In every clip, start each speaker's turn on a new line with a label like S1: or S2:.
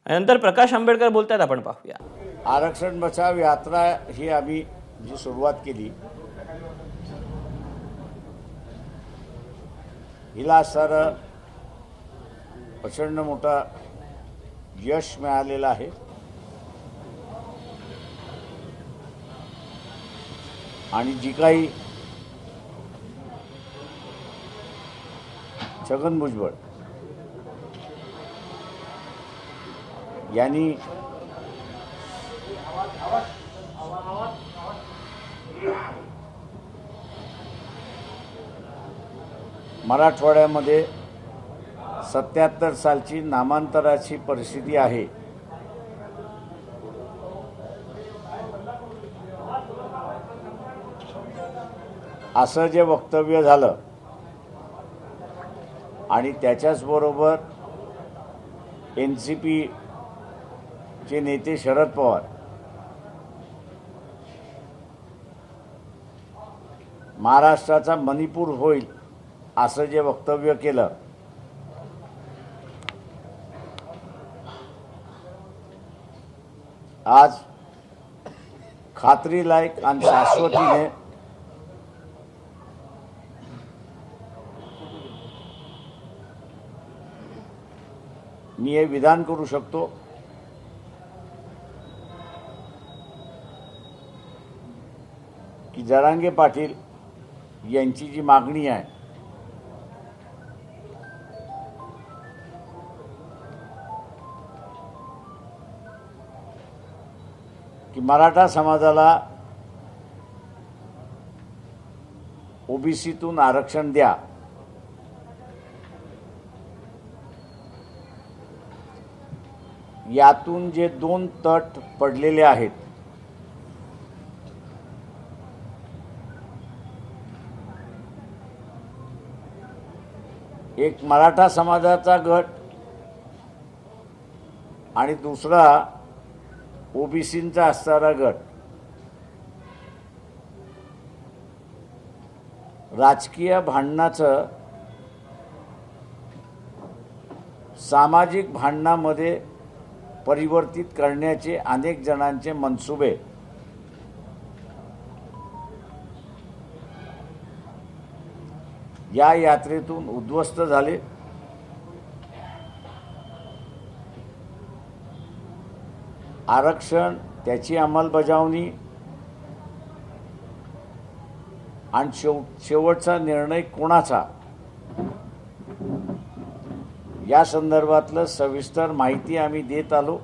S1: नंतर प्रकाश आंबेडकर बोलतात, आपण पाहूया.
S2: आरक्षण बचाव यात्रा ही आम्ही जी सुरुवात केली, हिला सर प्रचंड मोठा यश मिळालेलं आहे. आणि जी काही छगन भुजबळ यांनी मराठवाड्यामध्ये 77 सालची नामांतराची परिस्थिती आहे, असं जे वक्तव्य झालं आणि त्याच्याचबरोबर NCPचे नेते शरद पवार महाराष्ट्राचा मणिपूर होईल असं जे वक्तव्य केलं, आज खात्रीलायक आणि शाश्वतीने मी हे विधान करू शकतो की जरांगे पाटील यांची जी मागणी आहे की मराठा समाजाला ओबीसीतून आरक्षण द्या, यातून जे 2 तट पडलेले आहेत, एक मराठा समाजाचा गट आणि दुसरा ओबीसींचा असणारा गट, राजकीय भांडणाचं सामाजिक भांडणामध्ये परिवर्तित करण्याचे अनेक जणांचे मनसुबे या यात्रेतून उद्ध्वस्त झाले. आरक्षण, त्याची अंमलबजावणी आणि शेवटचा निर्णय कोणाचा, या संदर्भातलं सविस्तर माहिती आम्ही देत आलो.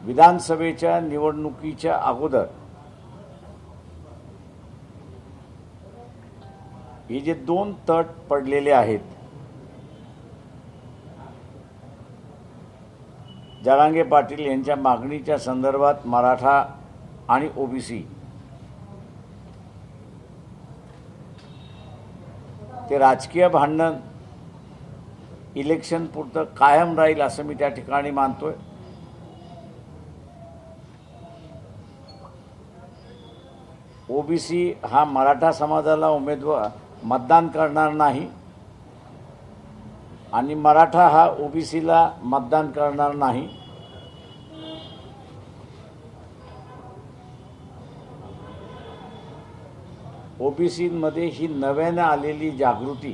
S2: विधानसभेच्या निवडणुकीच्या अगोदर हे जे 2 तट पडलेले आहेत, जरांगे पाटील यांच्या मागणीच्या संदर्भात मराठा आणि ओबीसी, ते राजकीय भांडण इलेक्शन पुरतं कायम राहील असं मी त्या ठिकाणी मानतोय. ओबीसी हा मराठा समाजाला मतदान करणार नाही आणि मराठा हा ओबीसीला मतदान करणार नाही. ओबीसीमध्ये ही नव्याने आलेली जागृती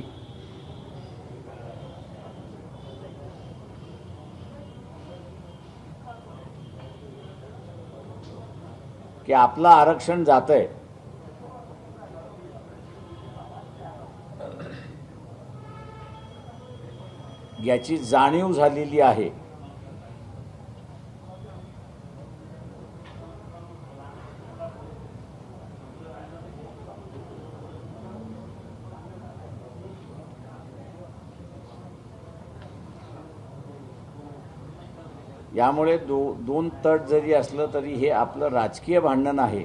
S2: की आपलं आरक्षण जातंय, याची जाणीव झालेली आहे. यामुळे 2 तट जरी असलं तरी हे आपलं राजकीय भांडण आहे,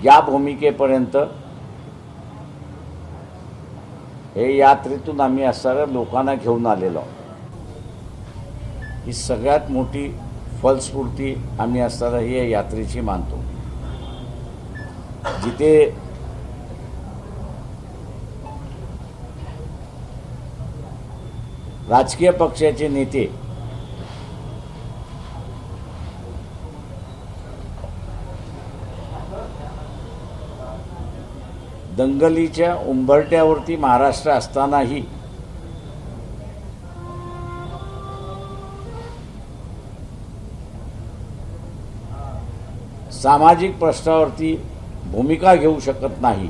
S2: या भूमिकेपर्यंत हे यात्रेतून आम्ही असणाऱ्या लोकांना घेऊन आलेलो. ही सगळ्यात मोठी फलस्फूर्ती आम्ही असणारा ही यात्रेची मानतो. जिथे राजकीय पक्षाचे नेते दंगलीच्या उंबरट्यावरती महाराष्ट्र असतानाही सामाजिक प्रश्नावरती भूमिका घेऊ शकत नाही,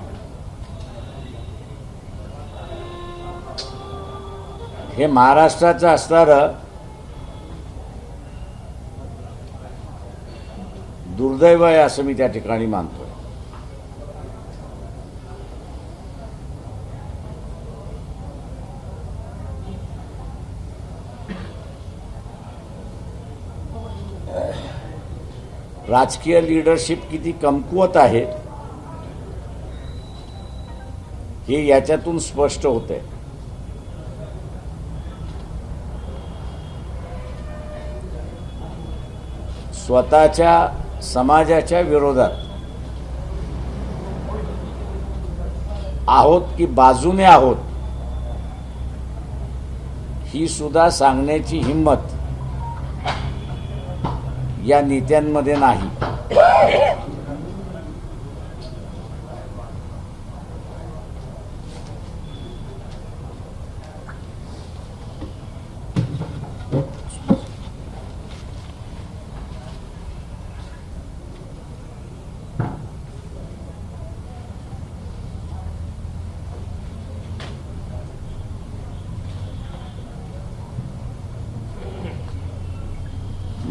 S2: हे महाराष्ट्राचं असणारं दुर्दैव आहे असं मी त्या ठिकाणी मानतो. राजकीय लीडरशिप किती कमकुवत आहे हे याच्यातून स्पष्ट होतंय. स्वतःच्या समाजाच्या विरोधात आहोत की बाजूने आहोत ही सुद्धा सांगण्याची हिंमत या नेत्यांमध्ये नाही.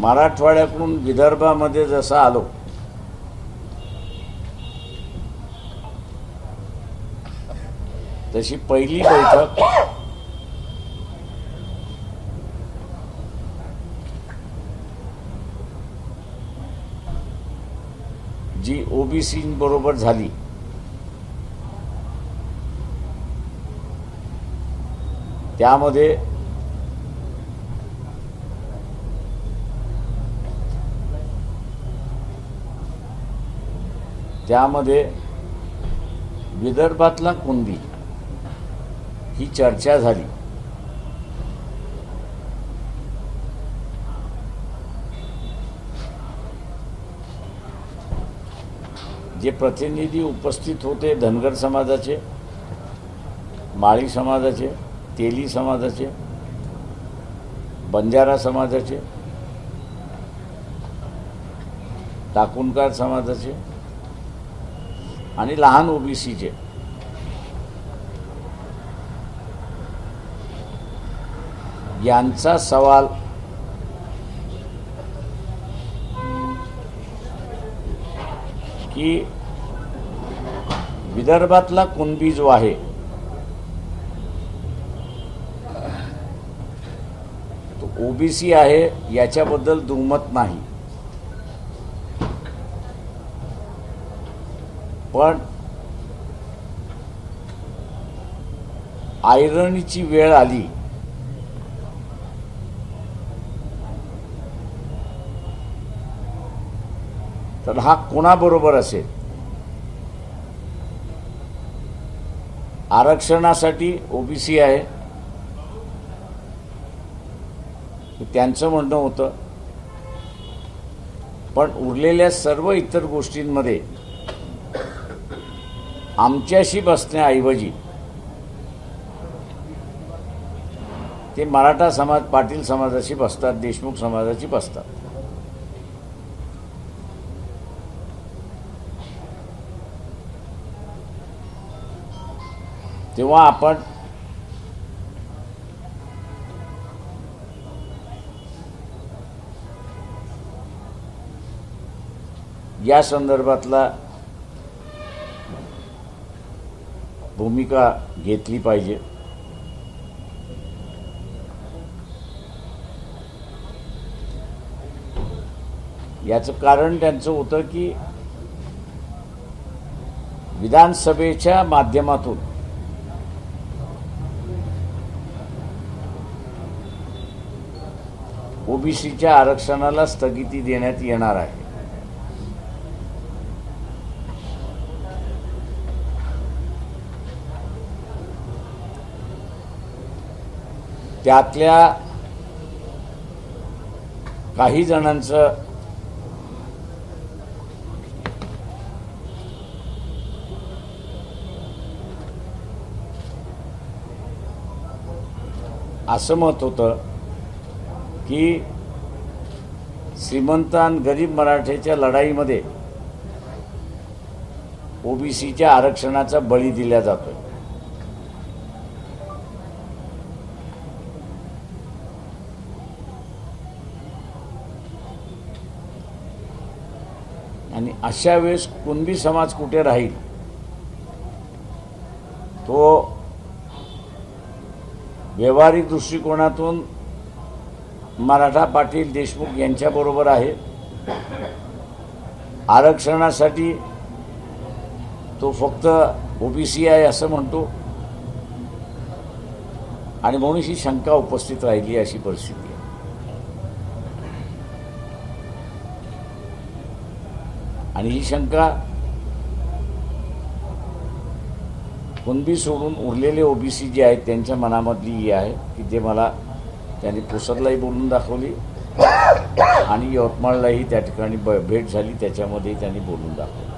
S2: मराठवाड्याकडून विदर्भामध्ये जसं आलो तशी पहिली बैठक जी ओबीसी बरोबर झाली त्यामध्ये विदर्भातला कुणबी ही चर्चा झाली. जे प्रतिनिधी उपस्थित होते धनगर समाजाचे, माळी समाजाचे, तेली समाजाचे, बंजारा समाजाचे, टाकुणकार समाजाचे आणि लहान ओबीसीचे, यांचा सवाल की विदर्भातला कुणबी जो आहे तो ओबीसी आहे याच्याबद्दल दुमत नाही, पण आयरणीची वेळ आली तर हा कोणाबरोबर असेल? आरक्षणासाठी ओबीसी आहे त्यांचं म्हणणं होतं, पण उरलेल्या सर्व इतर गोष्टींमध्ये आमच्याशी बसण्याऐवजी ते मराठा समाज, पाटील समाजाशी बसतात, देशमुख समाजाशी बसतात. तेव्हा आपण या संदर्भातला भूमिका घेतली पाहिजे. याचं कारण त्यांचं होतं की विधानसभेच्या माध्यमातून ओबीसीच्या आरक्षणाला स्थगिती देण्यात येणार आहे. त्यातल्या काही जणांचं असं मत होतं की श्रीमंत आणि गरीब मराठ्याच्या लढाईमध्ये ओबीसीच्या आरक्षणाचा बळी दिला जातोय. आणि अशा वेळेस कुणबी समाज कुठे राहील तो व्यावहारिक दृष्टिकोनातून मराठा पाटील देशमुख यांच्याबरोबर आहे. आरक्षणासाठी तो फक्त ओबीसी आहे असं म्हणतो आणि म्हणून ही शंका उपस्थित राहिली अशी परिस्थिती आहे. आणि ही शंका कुणबी सोडून उरलेले ओबीसी जे आहेत त्यांच्या मनामधली ही आहे की ते मला त्यांनी पुसदलाही बोलून दाखवली आणि यवतमाळलाही त्या ठिकाणी भेट झाली त्याच्यामध्येही त्यांनी बोलून दाखवलं.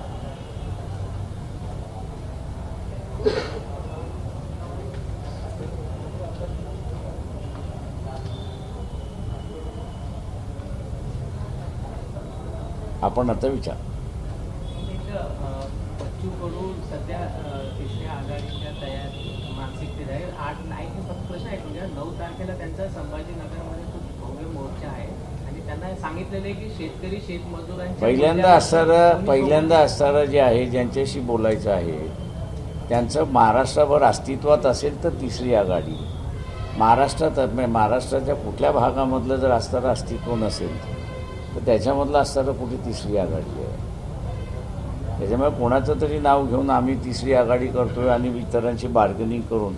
S2: आपण आता विचार
S3: बच्चू कडू सध्या तिसऱ्या आघाडीच्या मानसिकतेत आहे. 8 नाही फक्त प्रश्न आहे तुझ्या 9 तारखेला त्यांचा संभाजीनगरमध्ये खूप भव्य मोर्चा आहे आणि त्यांना सांगितलेलं आहे की शेतकरी शेतमजुरांच्या
S2: पहिल्यांदा असणारं जे आहे ज्यांच्याशी बोलायचं आहे त्यांचं महाराष्ट्राभर अस्तित्वात असेल तर तिसरी आघाडी. महाराष्ट्राच्या कुठल्या भागामधलं जर असणारं अस्तित्व नसेल तर त्याच्यामधलं असणारं कुठे तिसरी आघाडी आहे. त्याच्यामुळे कोणाचं तरी नाव घेऊन आम्ही तिसरी आघाडी करतोय आणि इतरांशी बार्गेनिंग करून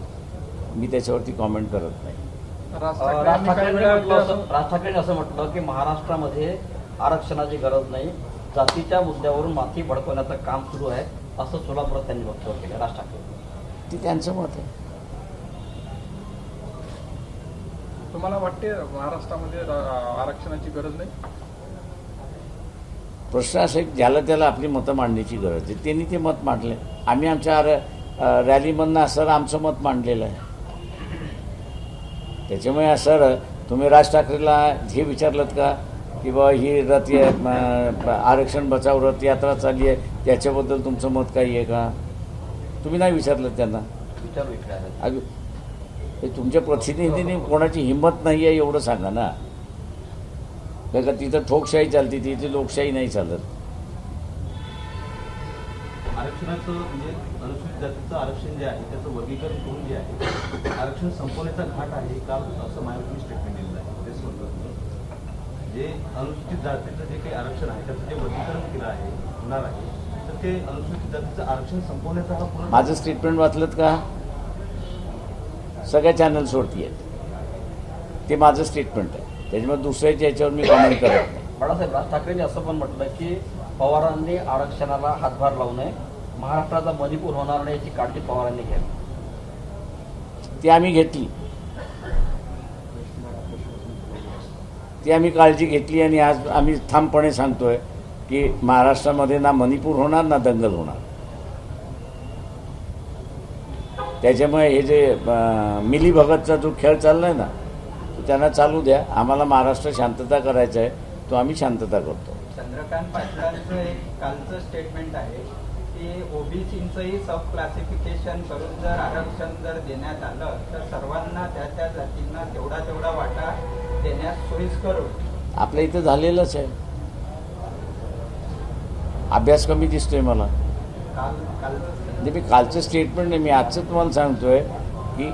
S2: मी त्याच्यावरती कॉमेंट करत नाही.
S4: राज ठाकरेंनी असं म्हटलं की महाराष्ट्रामध्ये आरक्षणाची गरज नाही, जातीच्या मुद्द्यावरून माती भडकवण्याचं काम सुरू आहे असं सोलापुरात त्यांनी वक्तव्य केलं. राज ठाकरे
S2: ती त्यांचं मत आहे.
S5: तुम्हाला वाटते महाराष्ट्रामध्ये आरक्षणाची गरज नाही?
S2: प्रश्न असा आहे ज्याला त्याला आपली मतं मांडण्याची गरज आहे. त्यांनी ते मत मांडले. आम्ही आमच्या रॅलीमधनं असं आमचं मत मांडलेलं आहे. त्याच्यामुळे असं तुम्ही राज ठाकरेला हे विचारलं का की बाबा ही आरक्षण बचाव रथ यात्रा चालली आहे त्याच्याबद्दल तुमचं मत काही आहे का? तुम्ही नाही विचारलं त्यांना.
S4: विचारू
S2: हे तुमच्या प्रतिनिधींनी कोणाची हिंमत नाही आहे एवढं सांगा ना. का तिथं ठोकशाही चालते तिथे लोकशाही नाही चालत.
S6: आरक्षणाचं म्हणजे अनुसूचित जातीचं आरक्षण जे आहे त्याचं वर्गीकरण करून जे आहे आरक्षण संपवण्याचा घाट आहे काल असं मायावतींनी स्टेटमेंट दिलेलं आहे. तेच म्हणतात जे अनुसूचित जातीचं जे काही आरक्षण आहे त्याचं जे वर्गीकरण केलं आहे होणार आहे तर ते अनुसूचित जातीचं आरक्षण संपवण्याचा हा पूर्ण.
S2: माझं स्टेटमेंट वाचलंत का? सगळ्या चॅनल्सवरती आहेत. ते माझं स्टेटमेंट आहे. त्याच्यामुळे दुसऱ्याच्या याच्यावर मी कमेंट करत नाही.
S4: बाळासाहेब राज ठाकरेंनी असं पण म्हटलं की पवारांनी आरक्षणाला हातभार लावू नये, महाराष्ट्राचा मणिपूर होणार नाही याची काळजी पवारांनी घ्यावी.
S2: ती आम्ही घेतली. ती आम्ही काळजी घेतली आणि आज आम्ही ठामपणे सांगतोय की महाराष्ट्रामध्ये ना मणिपूर होणार ना दंगल होणार. त्याच्यामुळे हे जे मिलीभगतचा जो खेळ चाललाय ना तो त्यांना चालू द्या. आम्हाला महाराष्ट्र शांतता करायचा आहे तो आम्ही शांतता करतो.
S7: चंद्रकांत पाटलांचं एक कालचं स्टेटमेंट आहे की ओबीसींचंही सब क्लासिफिकेशन करून जर आरक्षण जर देण्यात आलं तर सर्वांना त्या त्या जातींना तेवढा वाटा देण्यास सोयीस्कर होईल.
S2: आपल्या इथं झालेलंच आहे. अभ्यास कमी दिसतोय मला.
S7: कालचं
S2: मी कालचं स्टेटमेंट नाही, मी आजचं तुम्हाला सांगतोय की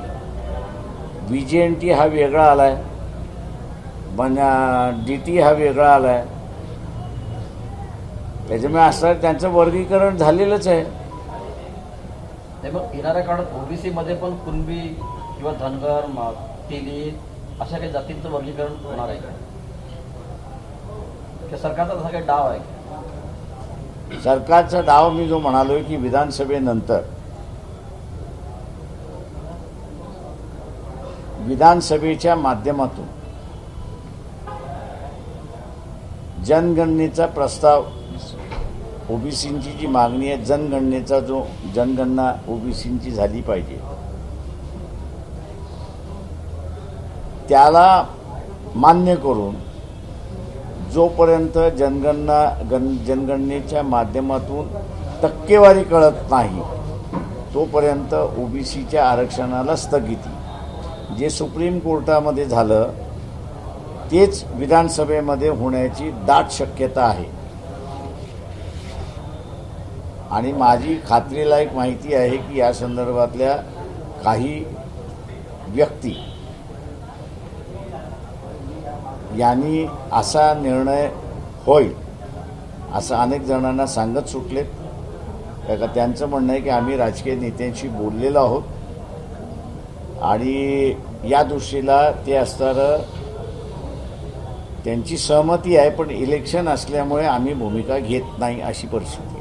S2: VJNT हा वेगळा आलाय, DT हा वेगळा आलाय. त्याच्यामुळे असं त्यांचं वर्गीकरण झालेलंच आहे.
S4: नाही मग येणाऱ्या काळात ओबीसी मध्ये पण कुणबी किंवा धनगर तेली अशा काही जातींचं वर्गीकरण होणार आहे का? सरकारचा तसा काही डाव आहे?
S2: सरकारचा डाव मी जो म्हणालोय की विधानसभेनंतर विधानसभेच्या माध्यमातून जनगणनेचा प्रस्ताव, ओबीसींची जी मागणी आहे, जनगणनेचा जो जनगणना ओबीसींची झाली पाहिजे, त्याला मान्य करून जोपर्यंत जनगणनेच्या माध्यमातून टक्केवारी कळत नाही तोपर्यंत ओबीसीच्या आरक्षणाला स्थगिती. जे सुप्रीम कोर्टामध्ये झालं तेच विधानसभेमध्ये होण्याची दाट शक्यता आहे. आणि माझी खात्रीलायक माहिती आहे की या संदर्भातल्या काही व्यक्ती यांनी असा निर्णय होईल असं अनेक जणांना सांगत सुटलेत. का त्यांचं म्हणणं आहे की आम्ही राजकीय नेत्यांशी बोललेलो आहोत आणि या दृष्टीला ते असणारं त्यांची सहमती आहे, पण इलेक्शन असल्यामुळे आम्ही भूमिका घेत नाही अशी परिस्थिती आहे.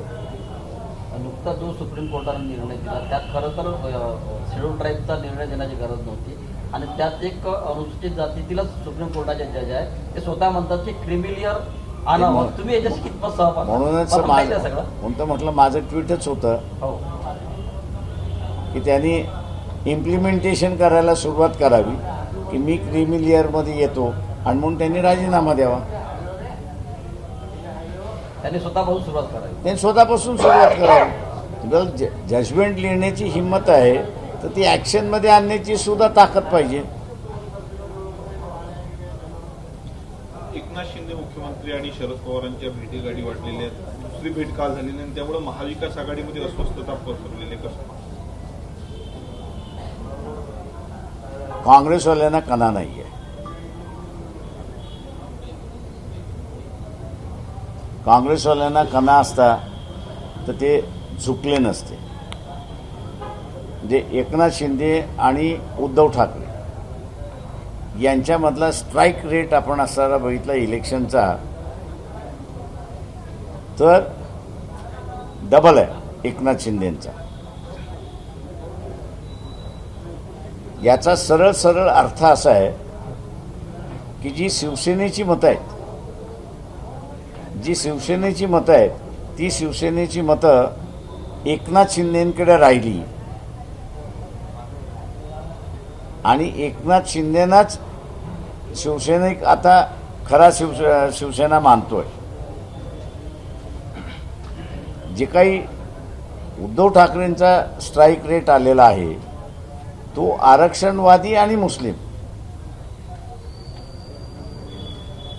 S4: नुकता जो सुप्रीम कोर्टाने निर्णय दिला त्यात खरं तर शेड्यूल ट्राईबचा निर्णय देण्याची गरज नव्हती आणि त्यात एक अनुसूचित जातीतीलच सुप्रीम कोर्टाचे जज आहे ते स्वतः म्हणतात की क्रिमिलियर आणावं. तुम्ही याच्याशी कितपत सहमत?
S2: म्हणूनच
S4: सगळं
S2: म्हणतं म्हटलं माझं ट्विटच होतं
S4: हो
S2: की त्यांनी इम्प्लिमेंटेशन करायला सुरुवात करावी की मी क्रिमिलियरमध्ये येतो आणि म्हणून त्यांनी राजीनामा द्यावा.
S4: त्यांनी स्वतःपासून सुरुवात करावी.
S2: त्यांनी स्वतःपासून सुरुवात करावी. जजमेंट लिहिण्याची हिंमत आहे तर ती ॲक्शनमध्ये आणण्याची सुद्धा ताकद पाहिजे.
S8: एकनाथ शिंदे मुख्यमंत्री आणि शरद पवारांच्या भेटीगाठी वाटलेल्या आहेत. दुसरी भेट काल झालेली आणि त्यामुळे महाविकास आघाडीमध्ये अस्वस्थता पसरलेली आहे. कसं
S2: काँग्रेसवाल्यांना कणा नाही आहे. काँग्रेसवाल्यांना कणा असता तर ते झुकले नसते. जे एकनाथ शिंदे आणि उद्धव ठाकरे यांच्यामधला स्ट्राईक रेट आपण असताना बघितला इलेक्शनचा तर डबल आहे एकनाथ शिंदेंचा. याचा सरळ सरळ अर्थ असा आहे की जी शिवसेनेची मतं आहेत, ती शिवसेनेची मतं एकनाथ शिंदेंकडे राहिली आणि एकनाथ शिंदेनाच शिवसैनिक आता खरा शिवसेना मानतोय. जे काही उद्धव ठाकरेंचा स्ट्राईक रेट आलेला आहे तो आरक्षणवादी आणि मुस्लिम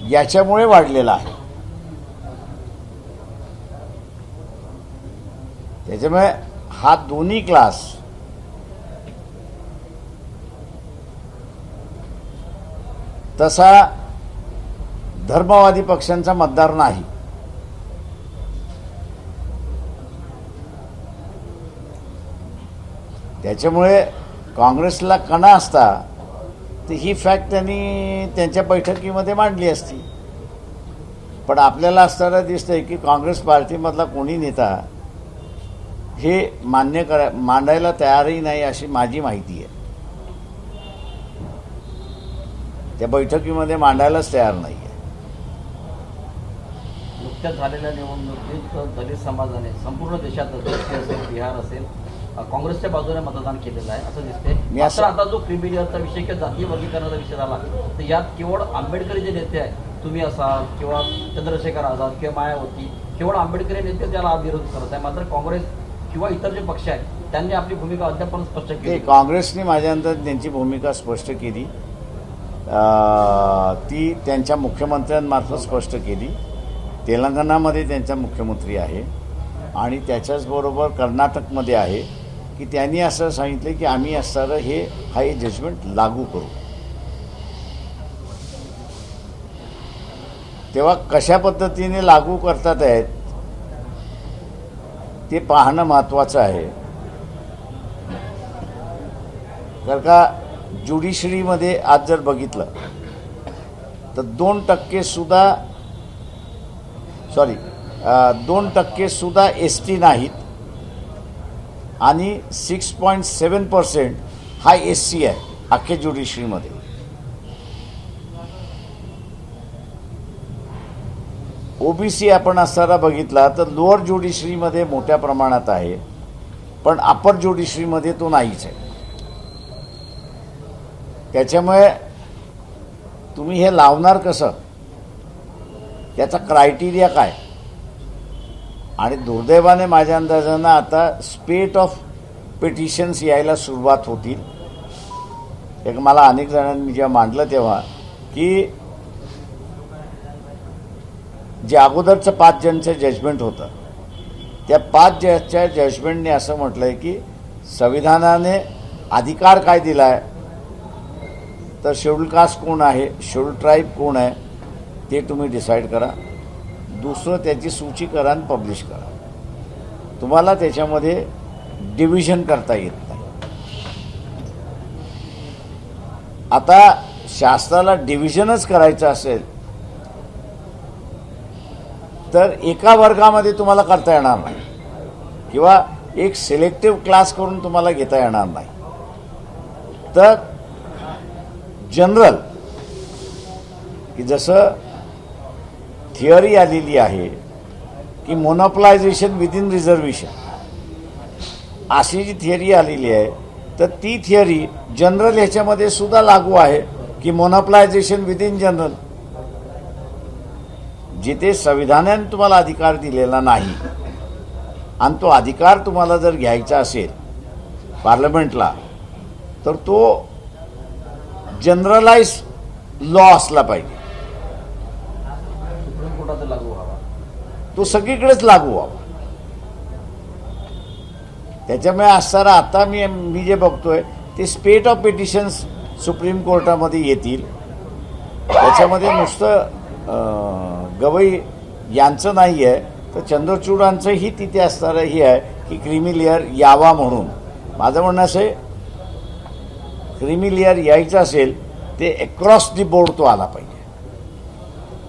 S2: याच्यामुळे वाढलेला आहे. त्याच्यामुळे हा दोन्ही क्लास तसा धर्मवादी पक्षांचा मतदार नाही. त्याच्यामुळे काँग्रेसला कणा असता तर ही फॅक्ट त्यांनी त्यांच्या बैठकीमध्ये मांडली असती. पण आपल्याला असताना दिसतंय की काँग्रेस पार्टीमधला कोणी नेता हे मांडायला तयारही नाही अशी माझी माहिती आहे. त्या बैठकीमध्ये मांडायलाच तयार नाही आहे.
S4: नुकत्याच झालेल्या निवडणुकीत दलित समाजाने संपूर्ण देशात असेल, बिहार असेल, काँग्रेसच्या बाजूने मतदान केलेलं आहे असं दिसते. मात्र आता जो क्रिमिलियरचा विषय किंवा जातीय वर्गीकरणाचा विषय झाला तर यात केवळ आंबेडकरी जे नेते आहेत, तुम्ही असाल किंवा चंद्रशेखर आझाद किंवा मायावती, केवळ आंबेडकरी नेते त्याला विरोध करत आहे. मात्र काँग्रेस किंवा इतर जे पक्ष आहेत त्यांनी आपली भूमिका अद्याप स्पष्ट केली.
S2: काँग्रेसने माझ्यानंतर त्यांची भूमिका स्पष्ट केली, ती त्यांच्या मुख्यमंत्र्यांमार्फत स्पष्ट केली. तेलंगणामध्ये त्यांचा मुख्यमंत्री आहे आणि त्याच्याचबरोबर कर्नाटकमध्ये आहे की त्यांनी असं सांगितलं की आम्ही असणारं हे जजमेंट लागू करू. तेव्हा कशा पद्धतीने लागू करतात आहेत ते पाहणं महत्त्वाचं आहे. कारण का ज्युडिशरीमध्ये आज जर बघितलं तर 2% सुद्धा ST नाहीत आणि 6.7% हा SC आहे. अख्ख्या ज्युडिशरीमध्ये. ओबीसी आपण असताना बघितला तर लोअर ज्युडिशरीमध्ये मोठ्या प्रमाणात आहे, पण अप्पर ज्युडिशरीमध्ये तो नाहीच आहे. त्याच्यामुळे तुम्ही हे लावणार कसं, त्याचा क्रायटेरिया काय. आणि दुर्दैवाने माझ्या अंदाजानं आता स्पेट ऑफ पिटिशन्स यायला सुरुवात होतील. एक मला अनेक जणांनी जेव्हा मांडलं तेव्हा की जे अगोदरचं 5 जणचं जजमेंट होतं त्या 5 जजच्या जजमेंटने असं म्हटलं आहे की संविधानाने अधिकार काय दिला आहे तर शेड्यूल कास्ट कोण आहे, शेड्यूल ट्राईब कोण आहे ते तुम्ही डिसाईड करा. दुसरं त्याची सूची करा आणि पब्लिश करा. तुम्हाला त्याच्यामध्ये डिव्हिजन करता येत नाही. आता शास्त्राला डिव्हिजनच करायचं असेल तर एका वर्गामध्ये तुम्हाला करता येणार नाही किंवा एक सिलेक्टिव्ह क्लास करून तुम्हाला घेता येणार नाही. तर जनरल की जसं थिअरी आलेली आहे की मोनोपलायझेशन विदिन रिझर्वेशन अशी जी थिअरी आलेली आहे तर ती थिअरी जनरल ह्याच्यामध्ये सुद्धा लागू आहे की मोनोपलायझेशन विदिन जनरल. जिथे संविधानाने तुम्हाला अधिकार दिलेला नाही आणि तो अधिकार तुम्हाला जर घ्यायचा असेल पार्लमेंटला तर तो जनरलाइज लॉ असला पाहिजे.
S4: सुप्रीम कोर्टात लागू व्हावा,
S2: तो सगळीकडेच लागू व्हावा. त्याच्यामुळे असताना आता मी जे बघतोय ते स्पेट ऑफ पिटिशन्स सुप्रीम कोर्टामध्ये येतील. त्याच्यामध्ये नुसतं गवई यांचं नाही आहे तर चंद्रचूडांचंही तिथे असणारं हे आहे की क्रिमी लेअर यावा म्हणून. माझं म्हणणं असं आहे क्रिमी लेअर यायचं असेल ते अक्रॉस दी बोर्ड तो आला पाहिजे.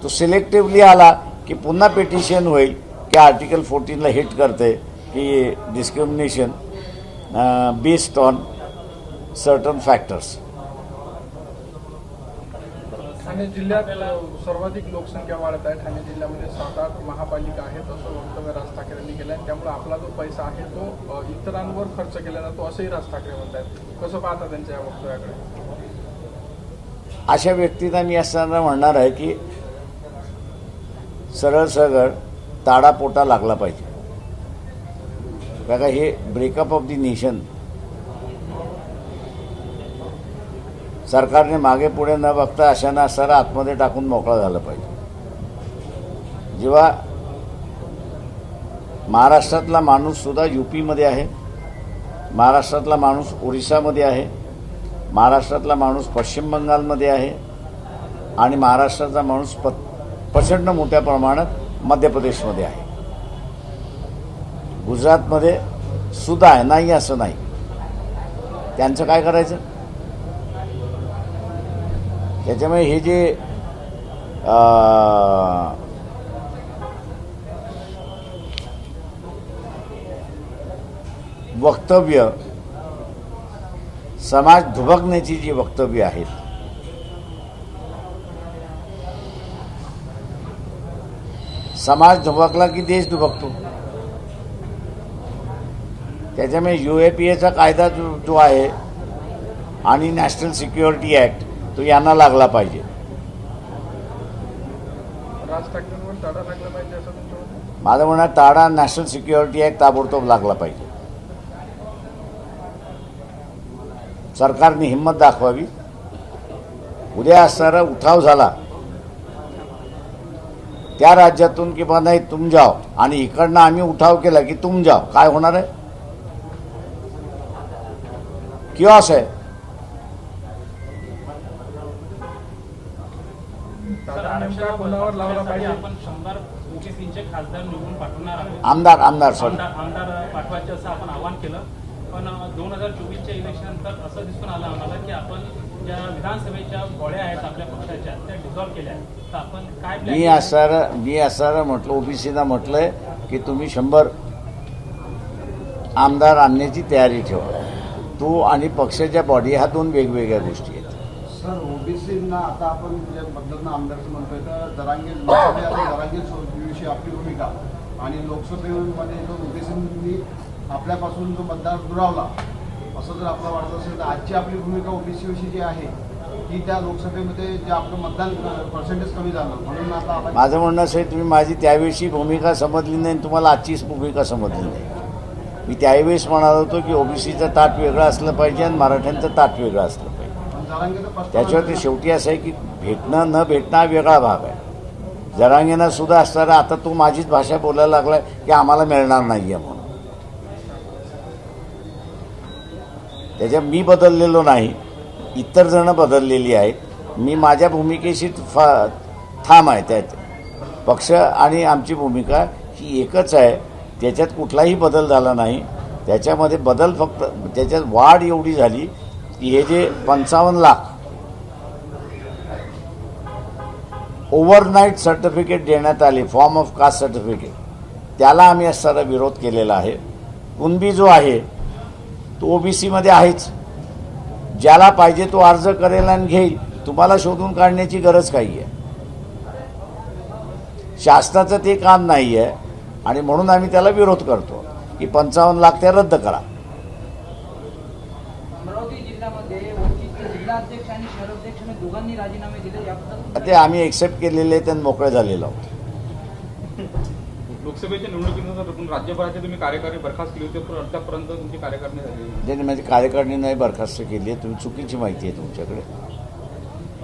S2: तो सिलेक्टिव्हली आला की पुन्हा पिटिशन होईल की आर्टिकल 14ला हिट करते की discrimination based on certain factors.
S5: Thane जिल्ह्यात सर्वाधिक लोकसंख्या वाढत आहे. ठाणे जिल्ह्यामध्ये 7-8 महापालिका आहेत असं वक्तव्य राज ठाकरेंनी केलं आहे. त्यामुळे आपला जो पैसा आहे तो इतरांवर खर्च केला जातो असंही राज ठाकरे म्हणत आहेत. कसं पाहता त्यांच्या या वक्तव्याकडे?
S2: अशा व्यक्तींना मी असताना म्हणणार आहे की सरळ सरळ ताडापोटा लागला पाहिजे. बघा हे ब्रेकअप ऑफ दी नेशन सरकारने मागे पुढे न बघता अशांना असताना आतमध्ये टाकून मोकळा झाला पाहिजे. जेव्हा महाराष्ट्रातला माणूस सुद्धा यूपीमध्ये आहे, महाराष्ट्रातला माणूस ओरिसामध्ये आहे, महाराष्ट्रातला माणूस पश्चिम बंगालमध्ये आहे आणि महाराष्ट्राचा माणूस प्रचंड मोठ्या प्रमाणात मध्य प्रदेशमध्ये आहे, गुजरातमध्ये सुद्धा आहे. नाही असं नाही. त्यांचं काय करायचं. त्याच्यामुळे हे जे वक्तव्य समाज दुभगण्याची जी वक्तव्य आहेत समाज दुभगला की देश दुभगतो. त्याच्यामुळे UAPAचा कायदा जो आहे आणि नॅशनल सिक्युरिटी ॲक्ट तो यांना लागला पाहिजे.
S5: राज ठाकरेंवर ताडा लागला पाहिजे असं तुमचं म्हणणं?
S2: माझं म्हणणं ताडा नॅशनल सिक्युरिटी ॲक्ट ताबडतोब लागला पाहिजे. सरकारने हिंमत दाखवावी. उद्या असणारा उठाव झाला त्या राज्यातून की बा नाही तुम जाओ आणि इकडनं आम्ही उठाव केला की तुम जाओ, काय होणार आहे. किऑस आहे.
S5: नेमका कोणावर लावला पाहिजे?
S3: आपण 100 ओबीसीचे खासदार निवडून पाठवणार आहोत.
S2: आमदार सॉरी
S3: आमदार पाठवायचे असं आपण आवाहन केलं. पण 2024च्या इलेक्शन नंतर असं दिसून आलं आम्हाला की आपण ज्या विधानसभेच्या गोळ्या आहेत आपल्या पक्षाच्या त्या डिझॉल्व्ह केल्या. तर आपण काय
S2: मी असणारं म्हटलं ओबीसीना म्हटलंय की तुम्ही 100 आमदार आणण्याची तयारी ठेवा. तो आणि पक्षाच्या बॉडी ह्या दोन वेगवेगळ्या गोष्टी आहेत.
S9: सर ओबीसींना आता आपण जे बदलणं आमदारचं म्हणतोय तर जरांगे आपली भूमिका आणि लोकसभेमध्ये जो ओबीसींनी आपल्यापासून जो मतदार दुरावला असं जर आपलं वाटत असेल तर आजची आपली भूमिका ओबीसीविषयी जी आहे की त्या लोकसभेमध्ये जे आपलं मतदान पर्सेंटेज कमी झालं म्हणून आता
S2: माझं म्हणणं असं आहे, तुम्ही माझी त्यावेळेची भूमिका समजली नाही आणि तुम्हाला आजचीच भूमिका समजली नाही. मी त्यावेळेस म्हणालो होतो की ओबीसीचं ताट वेगळं असलं पाहिजे आणि मराठ्यांचं ताट वेगळं असलं पाहिजे. त्याच्यावरती शेवटी असं आहे की भेटणं न भेटणं हा वेगळा भाग आहे. जरांगेनं सुद्धा असताना आता तो माझीच भाषा बोलायला लागला की आम्हाला मिळणार नाही आहे म्हणून. त्याच्यात मी बदललेलो नाही, इतर जण बदललेली आहेत. मी माझ्या भूमिकेशी ठाम आहे. त्यात पक्ष आणि आमची भूमिका ही एकच आहे. त्याच्यात कुठलाही बदल झाला नाही. त्याच्यामध्ये बदल फक्त त्याच्यात वाढ एवढी झाली की हे जे 55 लाख ओव्हरनाईट सर्टिफिकेट देण्यात आले, फॉर्म ऑफ कास्ट सर्टिफिकेट, त्याला आम्ही असताना विरोध केलेला आहे. कुणबी जो आहे तो ओबीसीमध्ये आहेच. ज्याला पाहिजे तो अर्ज करेल आणि घेईल. तुम्हाला शोधून काढण्याची गरज काही आहे. शासनाचं ते काम नाही आहे आणि म्हणून आम्ही त्याला विरोध करतो की 55 लाख त्या रद्द करा.
S10: अमरावती जिल्ह्यामध्ये जिल्हाध्यक्ष आणि शहराध्यक्ष दोघांनी राजीनामे दिले, याबद्दल
S2: ते आम्ही एक्सेप्ट केलेले आहेत आणि मोकळे झालेलो आहोत.
S5: लोकसभेच्या निवडणुकीनंतर आपण राज्यभराचे तुम्ही कार्यकारी बरखास्त केली होती पण अद्यापर्यंत तुमची कार्यकारिणी झाली.
S2: ज्यांनी माझी कार्यकारिणी नाही बरखास्त केली आहे, तुम्ही चुकीची माहिती आहे तुमच्याकडे.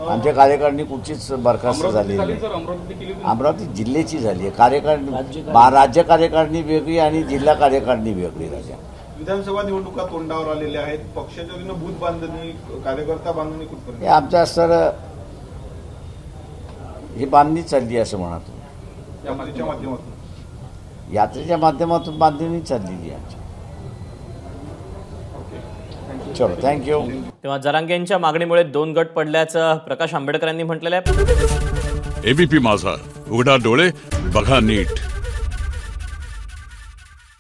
S2: आमच्या कार्यकारिणी कुठचीच बरखास्त झालेली नाही. अमरावती जिल्ह्याची झाली आहे कार्यकारिणी. राज्य कार्यकारिणी वेगळी आणि जिल्हा कार्यकारिणी वेगळी. राजा
S8: विधानसभा निवडणुका तोंडावर आलेल्या आहेत. पक्षाच्या वतीनं बूथ बांधणी, कार्यकर्ता बांधणी कुठपर्यंत?
S2: हे आमच्या असं ही बांधणी चालली असं म्हणा तुम्ही.
S8: यात्रेच्या माध्यमातून
S2: यात्रेच्या माध्यमातून बांधणी चाललेली आहे आमची. चलो, थँक्यू.
S1: तेव्हा जरांगे यांच्या मागणीमुळे 2 गट पडल्याचं प्रकाश आंबेडकर यांनी म्हटलेलं आहे.
S11: एबीपी माझा, उघडा डोळे बघा नीट.